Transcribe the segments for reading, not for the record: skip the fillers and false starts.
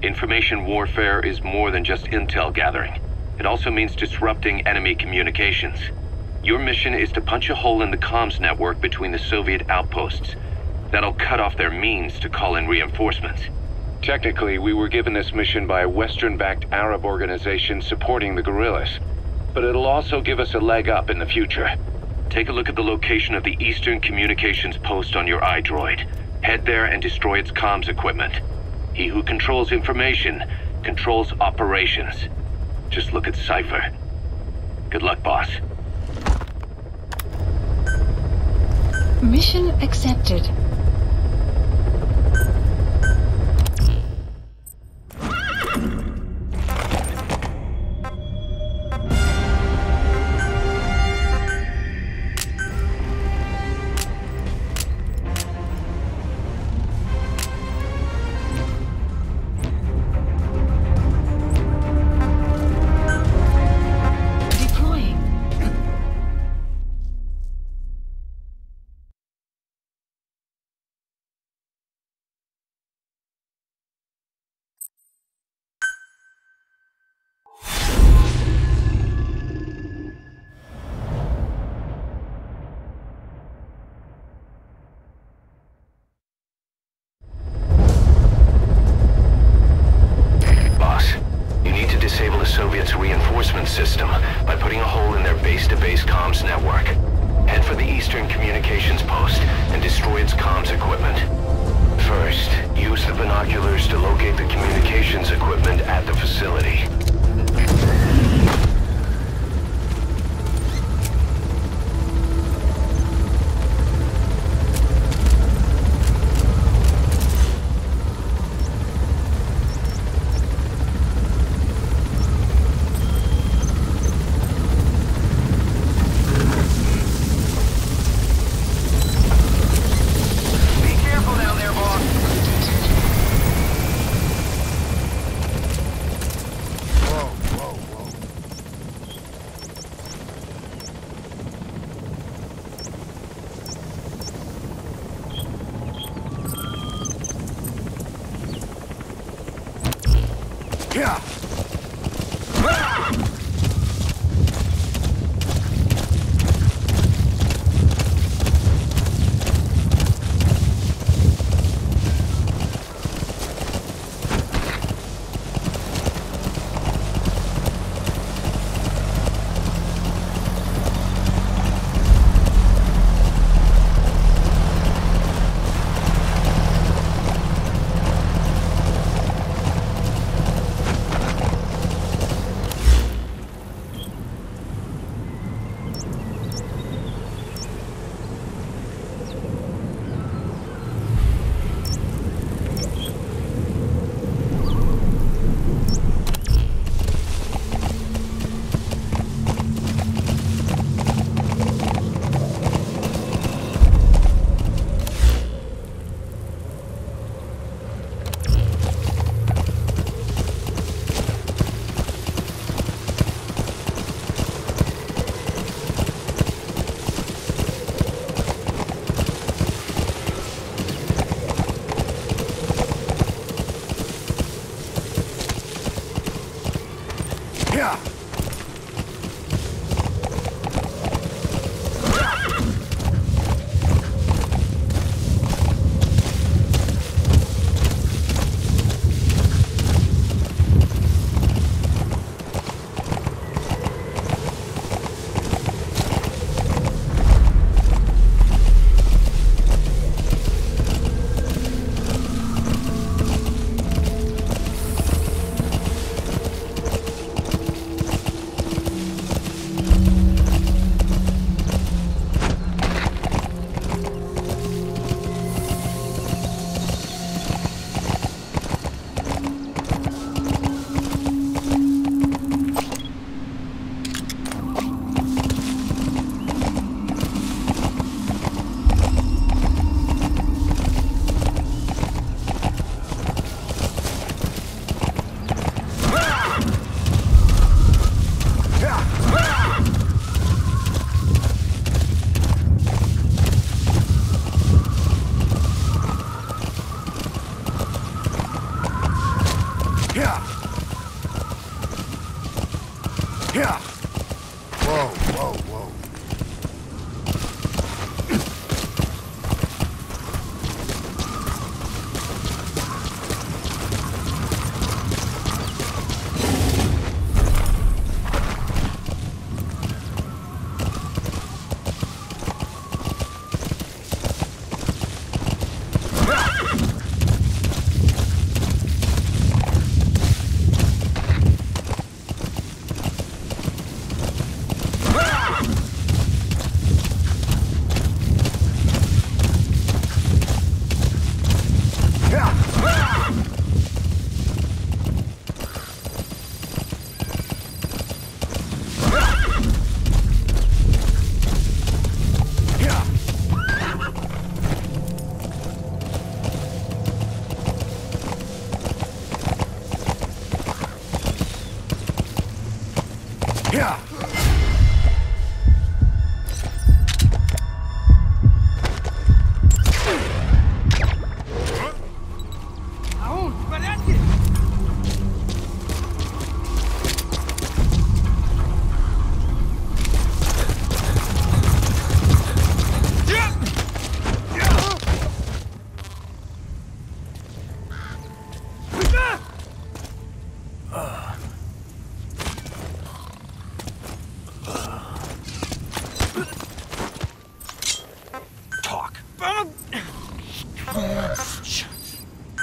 Information warfare is more than just intel gathering. It also means disrupting enemy communications. Your mission is to punch a hole in the comms network between the Soviet outposts. That'll cut off their means to call in reinforcements. Technically, we were given this mission by a Western-backed Arab organization supporting the guerrillas. But it'll also give us a leg up in the future. Take a look at the location of the Eastern Communications Post on your iDroid. Head there and destroy its comms equipment. He who controls information controls operations. Just look at Cypher. Good luck, boss. Mission accepted. Soviets' reinforcement system by putting a hole in their base-to-base comms network. Head for the Eastern Communications Post and destroy its comms equipment. First, use the binoculars to locate the communications equipment at the facility.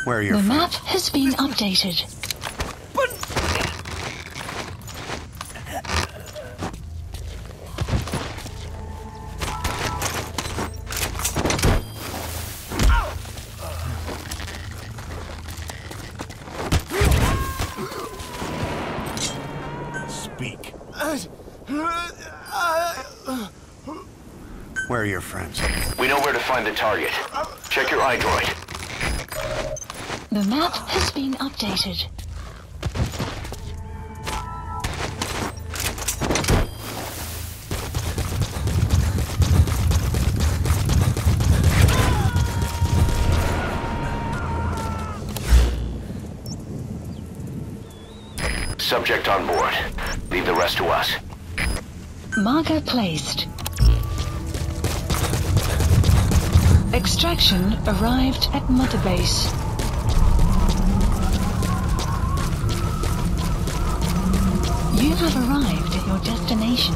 Where are your The friends? map has been updated. Speak. Where are your friends? We know where to find the target. Check your iDroid. The map has been updated. Subject on board. Leave the rest to us. Marker placed. Extraction arrived at Mother Base. You have arrived at your destination.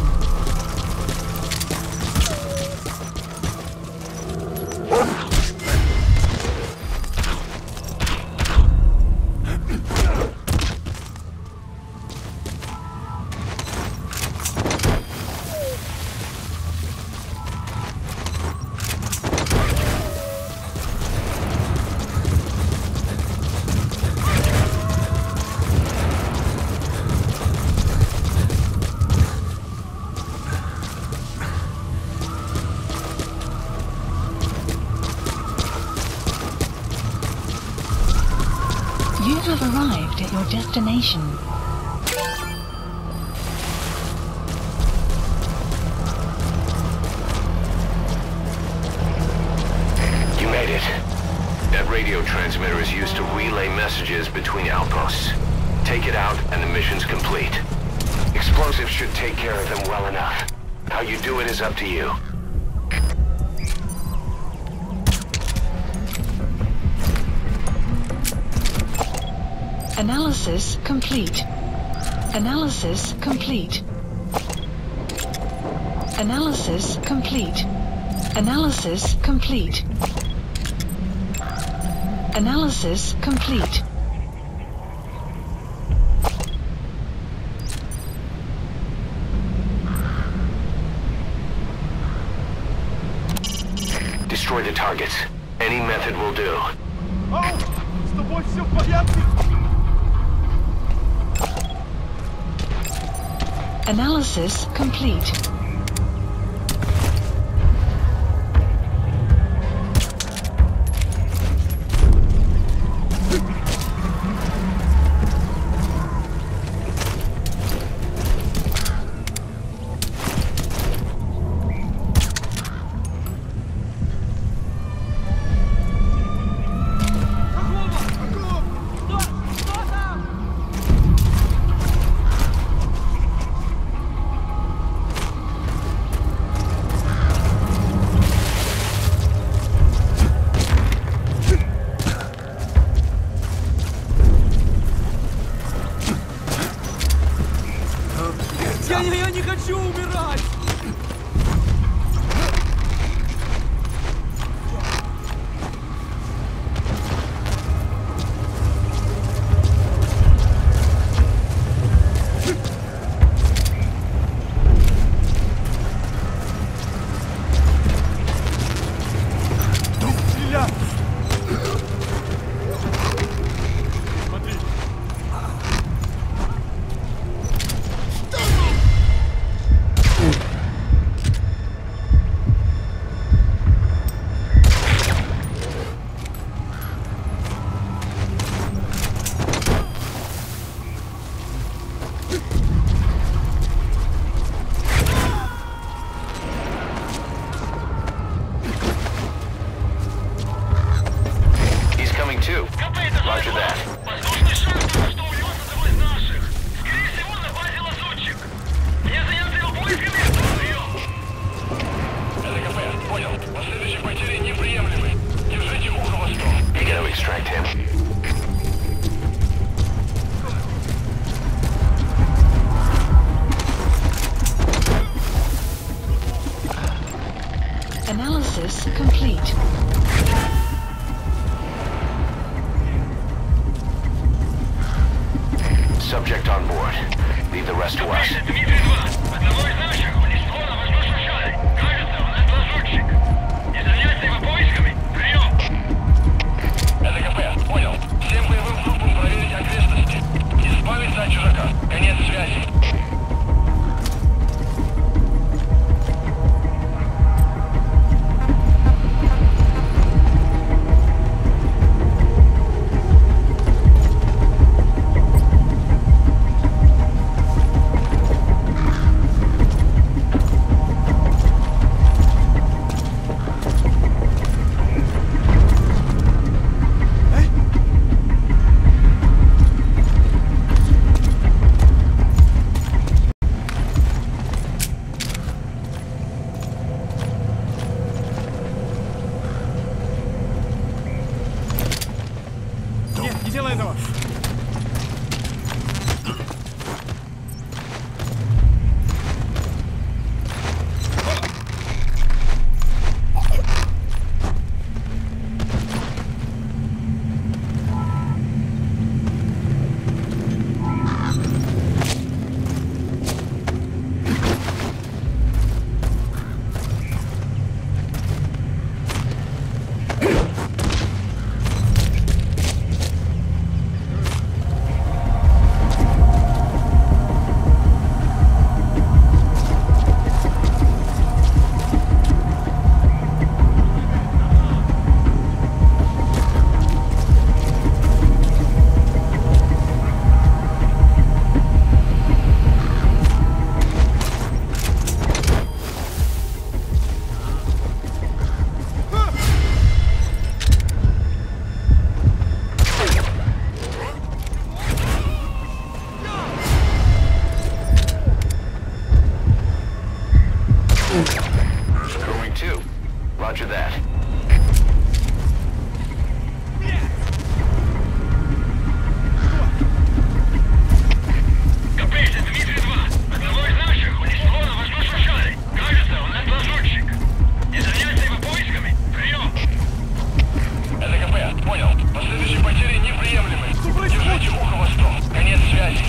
You have arrived at your destination. You made it. That radio transmitter is used to relay messages between outposts. Take it out and the mission's complete. Explosives should take care of them well enough. How you do it is up to you. Analysis complete. Analysis complete. Analysis complete. Analysis complete. Analysis complete. Destroy the targets. Any method will do. С тобой все в порядке? Analysis complete. Incoming 2. Roger that. Воздушный шар только что увез одного из наших. Скорее всего, на базе лазутчик. Мне заняться его поисками. Прием. ЛКП, понял. Последующие потери неприемлемы. Держите ухо восток. You gotta extract him. Analysis complete. Subject on board. Leave the rest to us. Дмитрий-2. Одного из наших унесло на воздушном шаре. Кажется, у нас лазутчик. Не заняться его поисками. Прием. ЛКП, понял. Всем боевым группам проверить окрестности. Избавиться от чужака. Конец связи. Нет, не делай этого! Going 2. Roger that. Капец, Дмитрий-2. Одного из наших унесло на воздушном шаре. Кажется, у нас лазутчик. Не заняться его поисками. Прием. ЛКП, понял. Последующие потери неприемлемы. Держите ухо восток. Конец связи.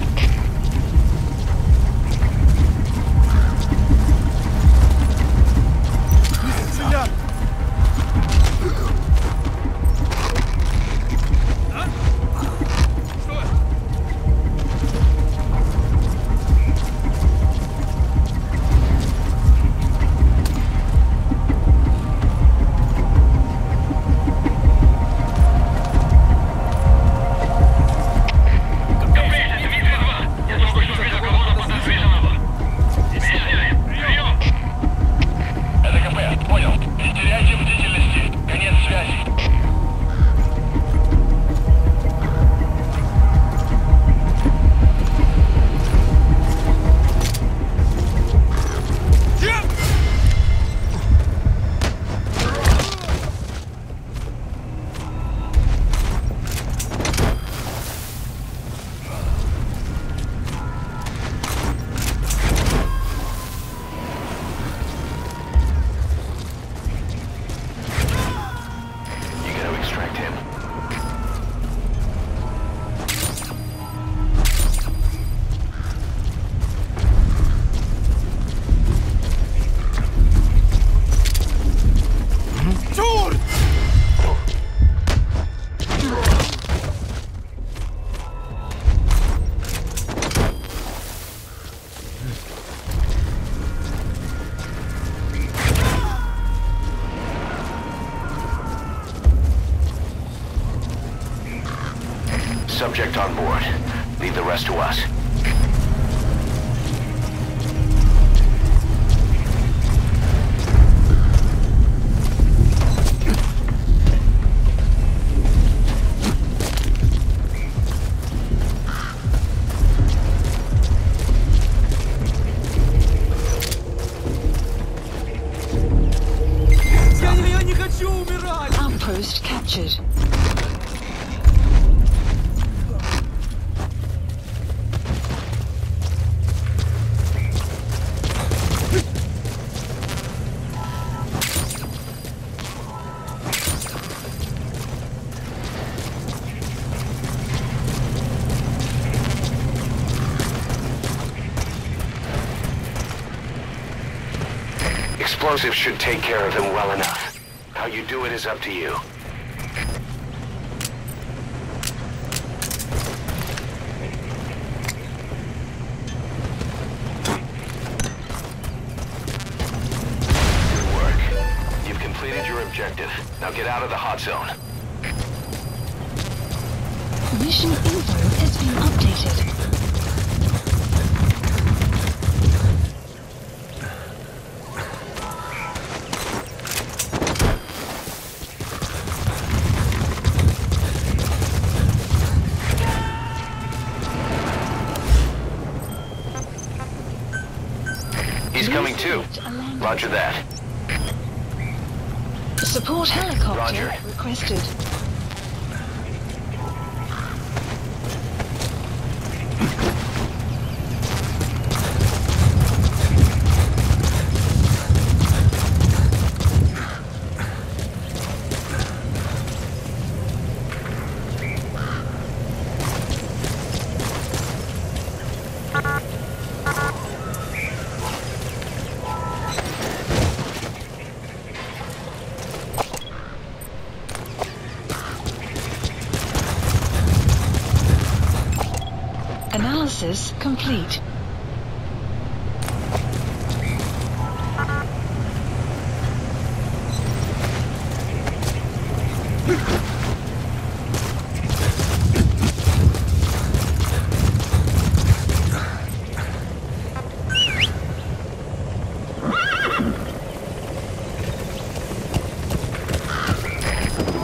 Сюда! Subject on board. Leave the rest to us. explosives should take care of them well enough. How you do it is up to you. Good work. You've completed your objective. Now get out of the hot zone. Mission info has been updated. He's coming too. Roger that. Support helicopter Roger. requested. Analysis complete.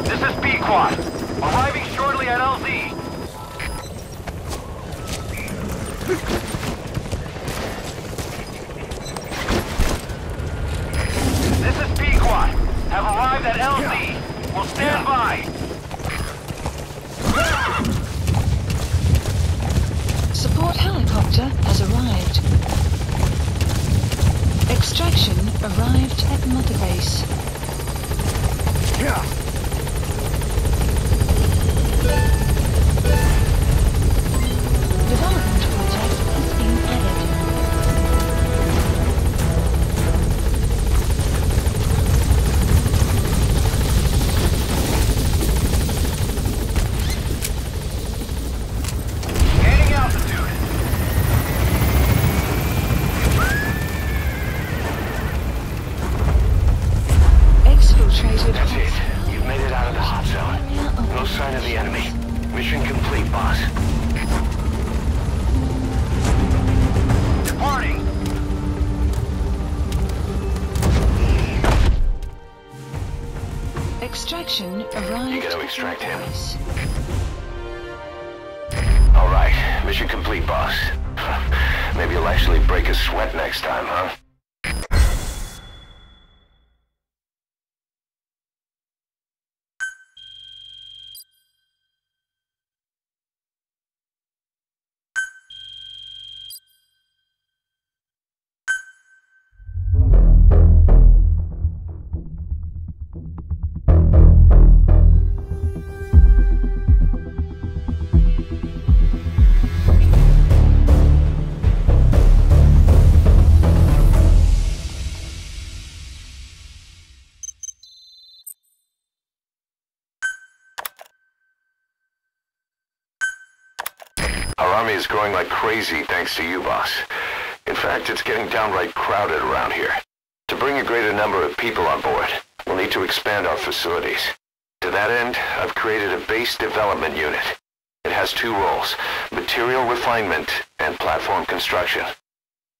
This is B-Quad. Arriving shortly at LZ. This is B-Quad. Have arrived at LZ. We'll stand by. Support helicopter has arrived. Extraction arrived at Mother Base. Development project has been added. Gaining altitude. Exfiltrated. That's it. You've made it out of the hot zone. No sign of the enemy. Mission complete, boss. Departing. Extraction arrived. You gotta at extract him. Mother Base. All right. Mission complete, boss. Maybe you'll actually break a sweat next time, huh? Our army is growing like crazy thanks to you, boss. In fact, it's getting downright crowded around here. To bring a greater number of people on board, we'll need to expand our facilities. To that end, I've created a base development unit. It has two roles, material refinement and platform construction.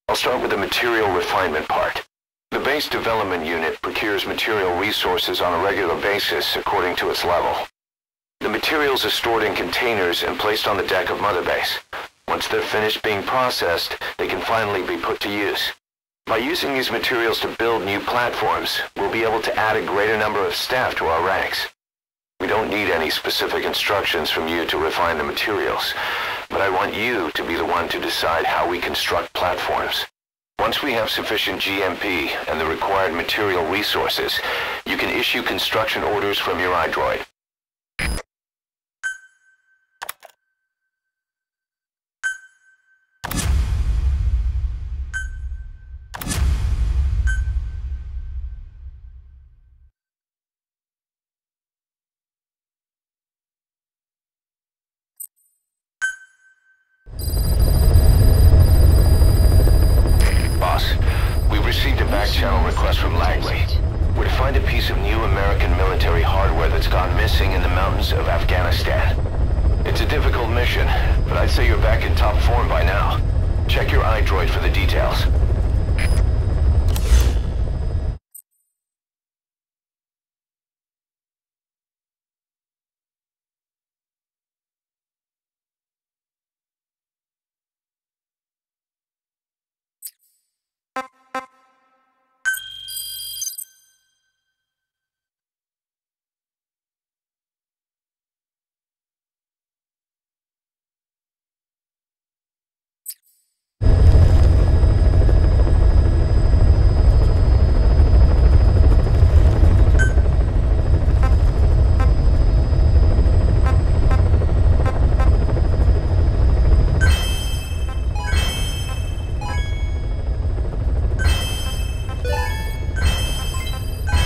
I'll start with the material refinement part. The base development unit procures material resources on a regular basis according to its level. The materials are stored in containers and placed on the deck of Mother Base. Once they're finished being processed, they can finally be put to use. By using these materials to build new platforms, we'll be able to add a greater number of staff to our ranks. We don't need any specific instructions from you to refine the materials, but I want you to be the one to decide how we construct platforms. Once we have sufficient GMP and the required material resources, you can issue construction orders from your iDroid. missing in the mountains of Afghanistan. It's a difficult mission, but I'd say you're back in top form by now. Check your iDroid for the details.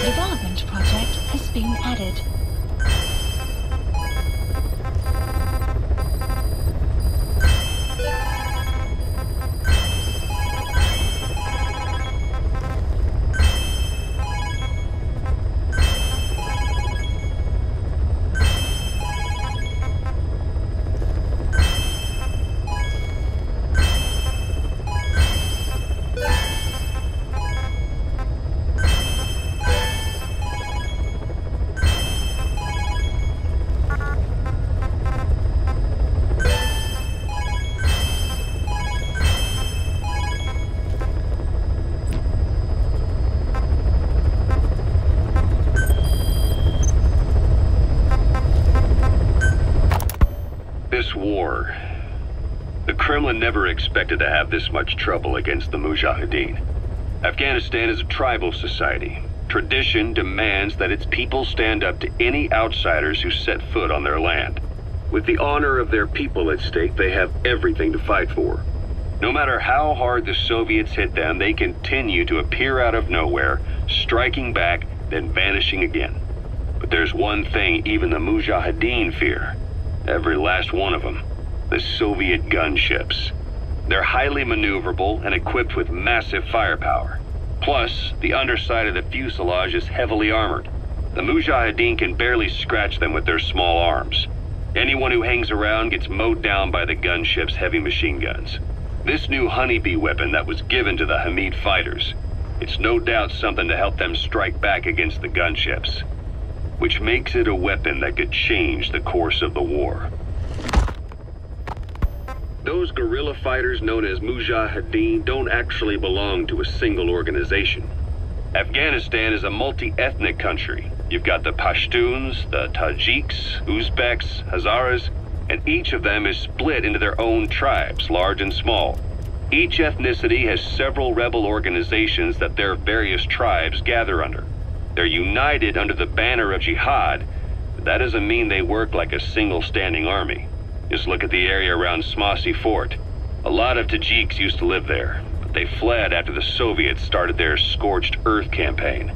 Development project has been added. This war, the Kremlin never expected to have this much trouble against the Mujahideen. Afghanistan is a tribal society. Tradition demands that its people stand up to any outsiders who set foot on their land. With the honor of their people at stake, they have everything to fight for. No matter how hard the Soviets hit them, they continue to appear out of nowhere, striking back, then vanishing again. But there's one thing even the Mujahideen fear. Every last one of them. The Soviet gunships. They're highly maneuverable and equipped with massive firepower. Plus, the underside of the fuselage is heavily armored. The Mujahideen can barely scratch them with their small arms. Anyone who hangs around gets mowed down by the gunship's heavy machine guns. This new honeybee weapon that was given to the Hamid fighters, it's no doubt something to help them strike back against the gunships, which makes it a weapon that could change the course of the war. Those guerrilla fighters known as Mujahideen don't actually belong to a single organization. Afghanistan is a multi-ethnic country. You've got the Pashtuns, the Tajiks, Uzbeks, Hazaras, and each of them is split into their own tribes, large and small. Each ethnicity has several rebel organizations that their various tribes gather under. They're united under the banner of jihad, but that doesn't mean they work like a single standing army. Just look at the area around Smasi Fort. A lot of Tajiks used to live there, but they fled after the Soviets started their Scorched Earth campaign.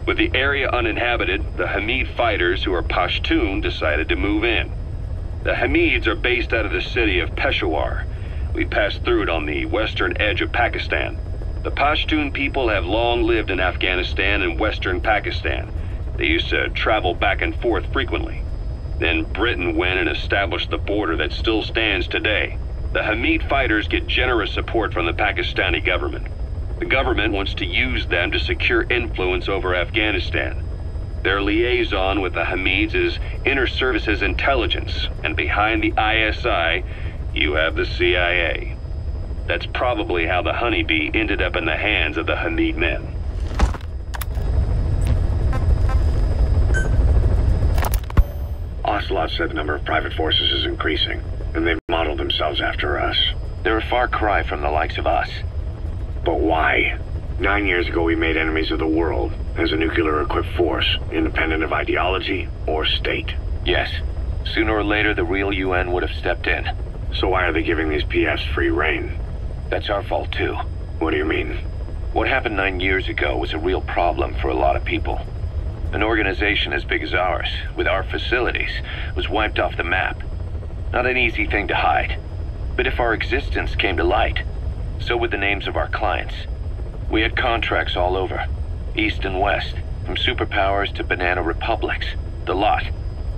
With the area uninhabited, the Hamid fighters, who are Pashtun, decided to move in. The Hamids are based out of the city of Peshawar. We passed through it on the western edge of Pakistan. The Pashtun people have long lived in Afghanistan and western Pakistan. They used to travel back and forth frequently. Then Britain went and established the border that still stands today. The Hamid fighters get generous support from the Pakistani government. The government wants to use them to secure influence over Afghanistan. Their liaison with the Hamids is Inter-Services Intelligence, and behind the ISI, you have the CIA. That's probably how the honeybee ended up in the hands of the Hamid men. Ocelot said the number of private forces is increasing, and they've modeled themselves after us. They're a far cry from the likes of us. But why? 9 years ago we made enemies of the world as a nuclear-equipped force, independent of ideology or state. Yes. Sooner or later, the real UN would have stepped in. So why are they giving these PFs free rein? That's our fault, too. What do you mean? What happened 9 years ago was a real problem for a lot of people. An organization as big as ours, with our facilities, was wiped off the map. Not an easy thing to hide. But if our existence came to light, so would the names of our clients. We had contracts all over, east and west, from superpowers to banana republics, the lot.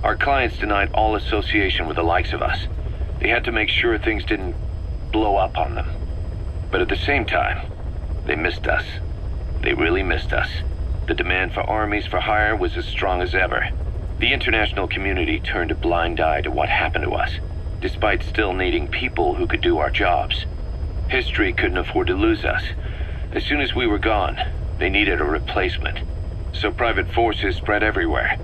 Our clients denied all association with the likes of us. They had to make sure things didn't blow up on them. But at the same time, they missed us. They really missed us. The demand for armies for hire was as strong as ever. The international community turned a blind eye to what happened to us, despite still needing people who could do our jobs. History couldn't afford to lose us. As soon as we were gone, they needed a replacement. So private forces spread everywhere.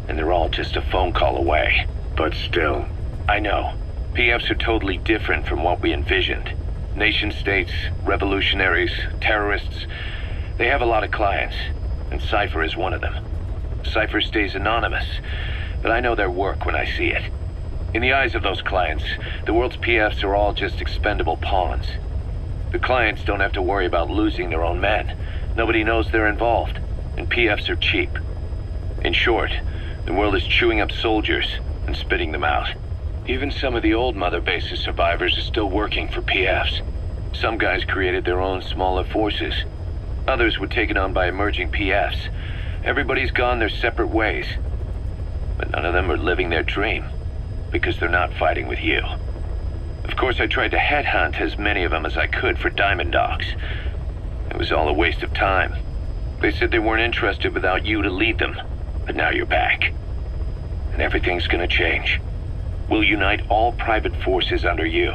And they're all just a phone call away. But still. I know. PFs are totally different from what we envisioned. Nation-states, revolutionaries, terrorists. They have a lot of clients, and Cypher is one of them. Cypher stays anonymous, but I know their work when I see it. In the eyes of those clients, the world's PFs are all just expendable pawns. The clients don't have to worry about losing their own men. Nobody knows they're involved, and PFs are cheap. In short, the world is chewing up soldiers and spitting them out. Even some of the old Mother Base's survivors are still working for PFs. Some guys created their own smaller forces. Others were taken on by emerging PFs. Everybody's gone their separate ways. But none of them are living their dream, because they're not fighting with you. Of course, I tried to headhunt as many of them as I could for Diamond Dogs. It was all a waste of time. They said they weren't interested without you to lead them, but now you're back. And everything's gonna change. We'll unite all private forces under you,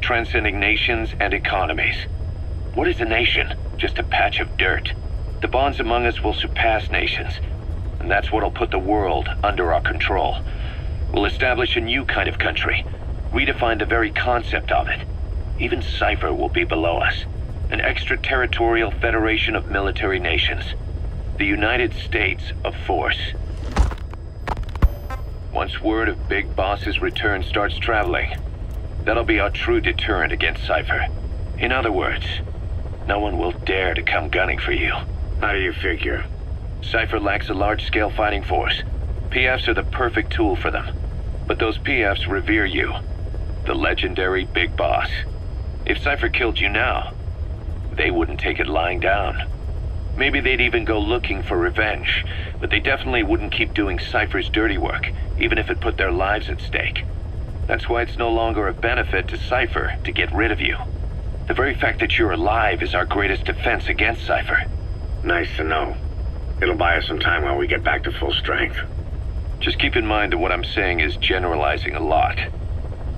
transcending nations and economies. What is a nation? Just a patch of dirt. The bonds among us will surpass nations, and that's what'll put the world under our control. We'll establish a new kind of country, redefine the very concept of it. Even Cypher will be below us, an extraterritorial federation of military nations. The United States of Force. Once word of Big Boss's return starts traveling, that'll be our true deterrent against Cypher. In other words, no one will dare to come gunning for you. How do you figure? Cypher lacks a large-scale fighting force. PFs are the perfect tool for them. But those PFs revere you, the legendary Big Boss. If Cypher killed you now, they wouldn't take it lying down. Maybe they'd even go looking for revenge, but they definitely wouldn't keep doing Cypher's dirty work, even if it put their lives at stake. That's why it's no longer a benefit to Cypher to get rid of you. The very fact that you're alive is our greatest defense against Cypher. Nice to know. It'll buy us some time while we get back to full strength. Just keep in mind that what I'm saying is generalizing a lot.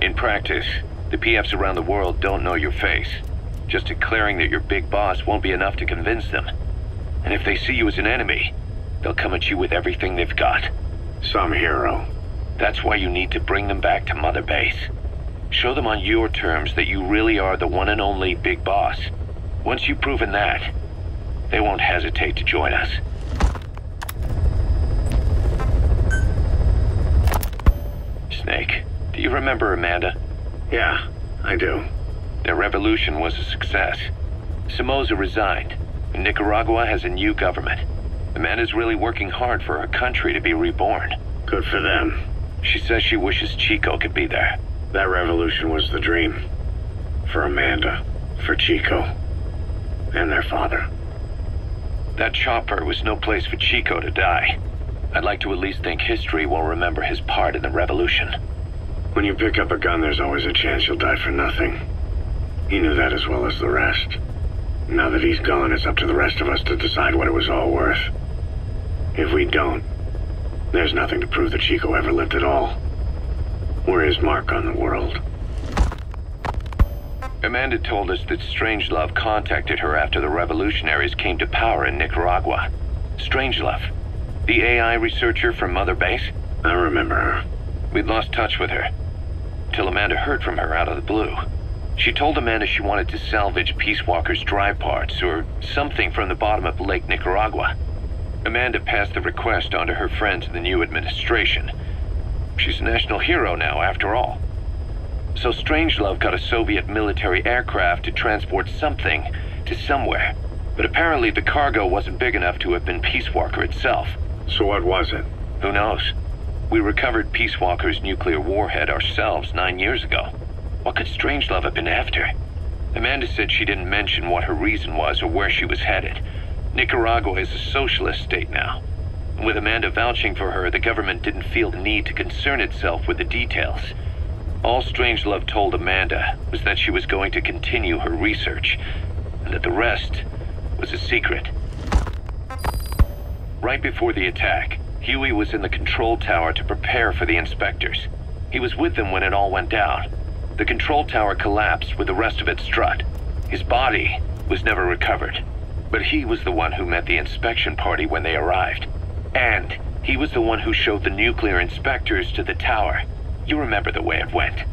In practice, the PFs around the world don't know your face. Just declaring that you're Big Boss won't be enough to convince them. And if they see you as an enemy, they'll come at you with everything they've got. Some hero. That's why you need to bring them back to Mother Base. Show them on your terms that you really are the one and only Big Boss. Once you've proven that, they won't hesitate to join us. Snake, do you remember Amanda? Yeah, I do. Their revolution was a success. Somoza resigned, and Nicaragua has a new government. Amanda's really working hard for her country to be reborn. Good for them. She says she wishes Chico could be there. That revolution was the dream. For Amanda, for Chico, and their father. That chopper was no place for Chico to die. I'd like to at least think history will remember his part in the revolution. When you pick up a gun, there's always a chance you'll die for nothing. He knew that as well as the rest. Now that he's gone, it's up to the rest of us to decide what it was all worth. If we don't, there's nothing to prove that Chico ever lived at all. We're his mark on the world. Amanda told us that Strangelove contacted her after the revolutionaries came to power in Nicaragua. Strangelove, the AI researcher from Mother Base? I remember her. We'd lost touch with her, till Amanda heard from her out of the blue. She told Amanda she wanted to salvage Peace Walker's drive parts, or something from the bottom of Lake Nicaragua. Amanda passed the request on to her friends in the new administration. She's a national hero now, after all. So Strangelove got a Soviet military aircraft to transport something to somewhere. But apparently the cargo wasn't big enough to have been Peace Walker itself. So what was it? Who knows? We recovered Peace Walker's nuclear warhead ourselves 9 years ago. What could Strangelove have been after? Amanda said she didn't mention what her reason was or where she was headed. Nicaragua is a socialist state now. With Amanda vouching for her, the government didn't feel the need to concern itself with the details. All Strangelove told Amanda was that she was going to continue her research, and that the rest was a secret. Right before the attack, Huey was in the control tower to prepare for the inspectors. He was with them when it all went down. The control tower collapsed with the rest of it struck. His body was never recovered, but he was the one who met the inspection party when they arrived. And he was the one who showed the nuclear inspectors to the tower. You remember the way it went.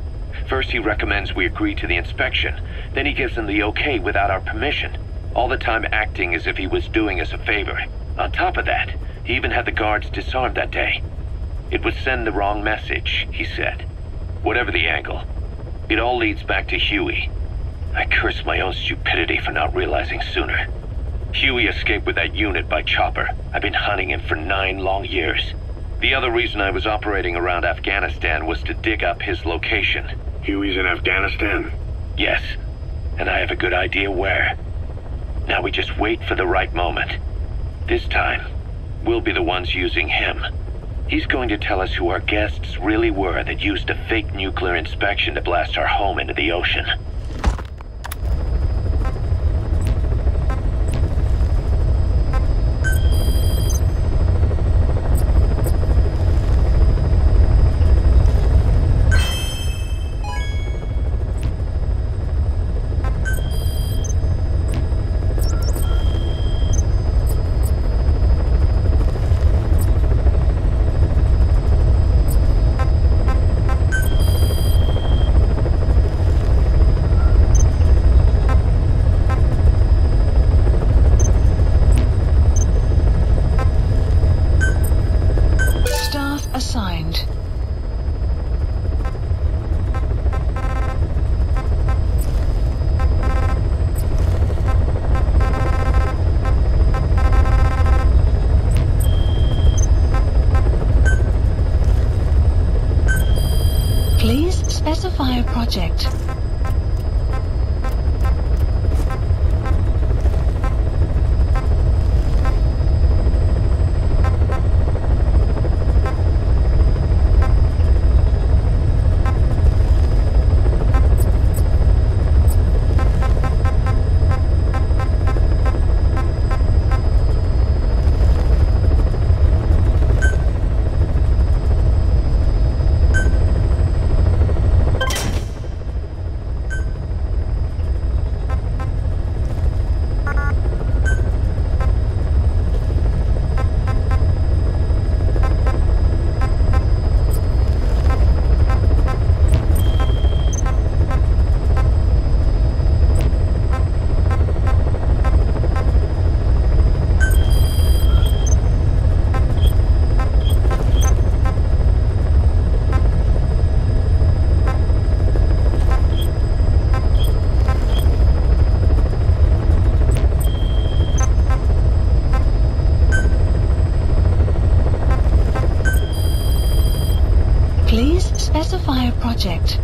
First he recommends we agree to the inspection, then he gives them the okay without our permission, all the time acting as if he was doing us a favor. On top of that, he even had the guards disarmed that day. It would send the wrong message, he said. Whatever the angle, it all leads back to Huey. I curse my own stupidity for not realizing sooner. Huey escaped with that unit by chopper. I've been hunting him for 9 long years. The other reason I was operating around Afghanistan was to dig up his location. Huey's in Afghanistan? Yes, and I have a good idea where. Now we just wait for the right moment. This time, we'll be the ones using him. He's going to tell us who our guests really were that used a fake nuclear inspection to blast our home into the ocean. Assigned. Please specify a project. Please specify a project.